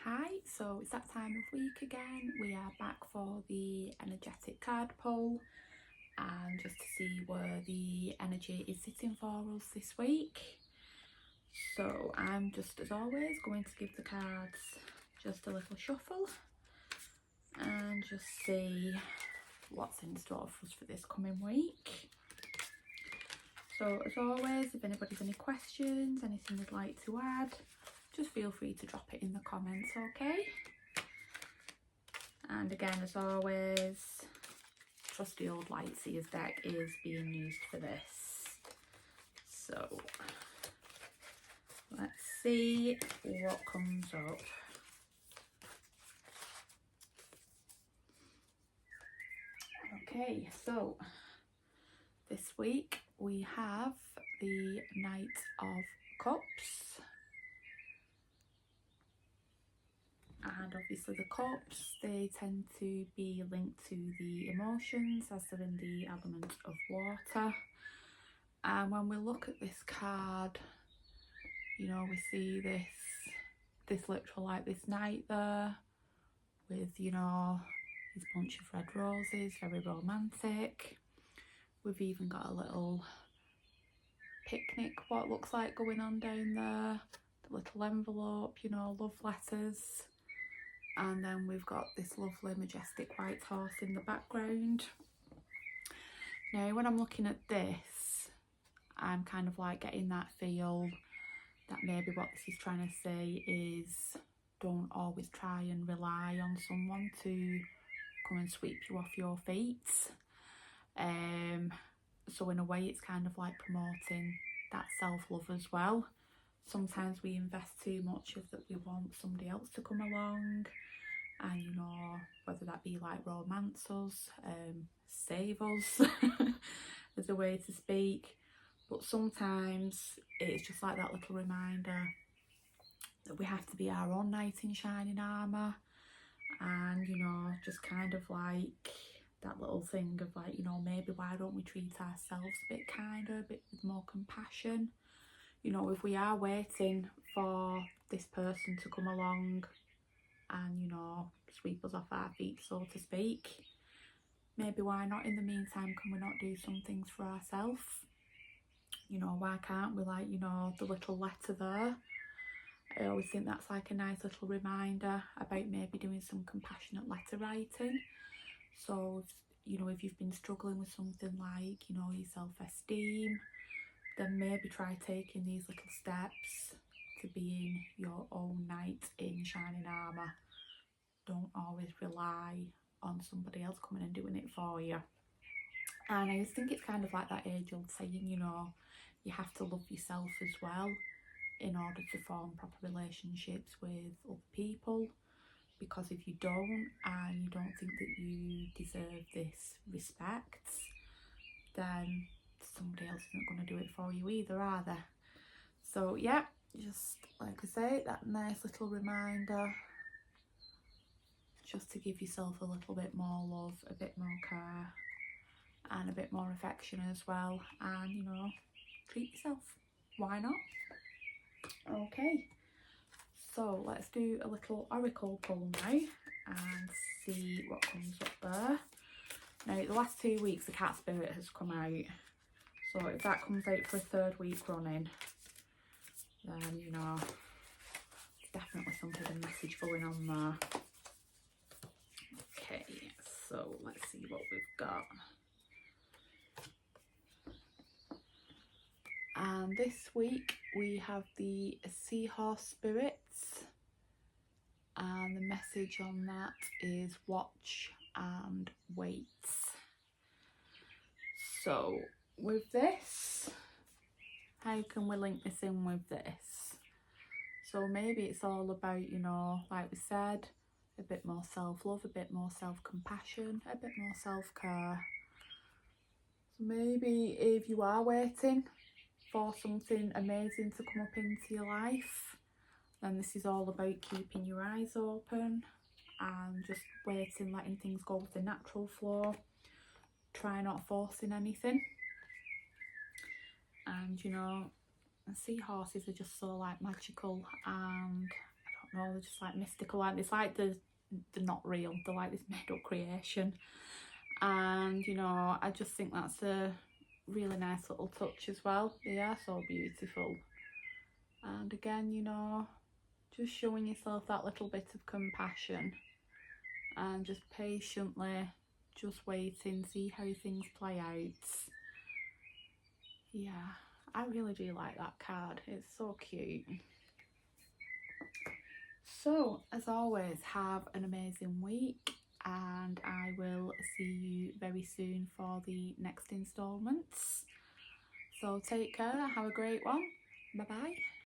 Hi, so it's that time of week again. We are back for the energetic card pull and just to see where the energy is sitting for us this week. So I'm just, as always, going to give the cards just a little shuffle and just see what's in store for us for this coming week. So as always, if anybody's any questions, anything they'd like to add, just feel free to drop it in the comments, okay? And again, as always, trusty old Lightseers deck is being used for this. So let's see what comes up. Okay, so this week we have the Knight of Cups. And obviously the cups, they tend to be linked to the emotions as they're in the element of water. And when we look at this card, you know, we see this literal, like this knight there with, you know, his bunch of red roses, very romantic. We've even got a little picnic, what looks like going on down there, the little envelope, you know, love letters. And then we've got this lovely majestic white horse in the background. Now when I'm looking at this, I'm kind of like getting that feel that maybe what this is trying to say is don't always try and rely on someone to come and sweep you off your feet. So in a way it's kind of like promoting that self-love as well. Sometimes we invest too much of that we want somebody else to come along and, you know, whether that be like romance us, save us as a way to speak. But sometimes it's just like that little reminder that we have to be our own knight in shining armour, and, you know, just kind of like that little thing of like, you know, maybe why don't we treat ourselves a bit kinder, a bit with more compassion. You know, if we are waiting for this person to come along and, you know, sweep us off our feet, so to speak, maybe why not in the meantime can we not do some things for ourselves? You know, why can't we, like, you know, the little letter there, I always think that's like a nice little reminder about maybe doing some compassionate letter writing. So, you know, if you've been struggling with something like, you know, your self-esteem, then maybe try taking these little steps to being your own knight in shining armour. Don't always rely on somebody else coming and doing it for you. And I just think it's kind of like that age-old saying, you know, you have to love yourself as well in order to form proper relationships with other people. Because if you don't, and you don't think that you deserve this respect, then somebody else isn't going to do it for you either, are they? So yeah, just like I say, that nice little reminder just to give yourself a little bit more love, a bit more care, and a bit more affection as well. And, you know, treat yourself. Why not? Okay, so let's do a little oracle pull now and see what comes up there. Now, the last 2 weeks, the cat spirit has come out. So if that comes out for a third week running, then, you know, there's definitely some hidden message going on there. Okay, so let's see what we've got. And this week we have the Seahorse Spirits, and the message on that is watch and wait. So with this, how can we link this in with this? So maybe it's all about, you know, like we said, a bit more self-love, a bit more self-compassion, a bit more self-care. So maybe if you are waiting for something amazing to come up into your life, then this is all about keeping your eyes open and just waiting, letting things go with the natural flow. Try not forcing anything. And, you know, seahorses are just so like magical, and I don't know, they're just like mystical, and it's like they're not real, they're like this made up creation. And you know, I just think that's a really nice little touch as well. They are so beautiful. And again, you know, just showing yourself that little bit of compassion and just patiently just waiting, see how things play out. Yeah, I really do like that card. It's so cute. So, as always, have an amazing week, and I will see you very soon for the next instalments. So, take care, have a great one. Bye bye.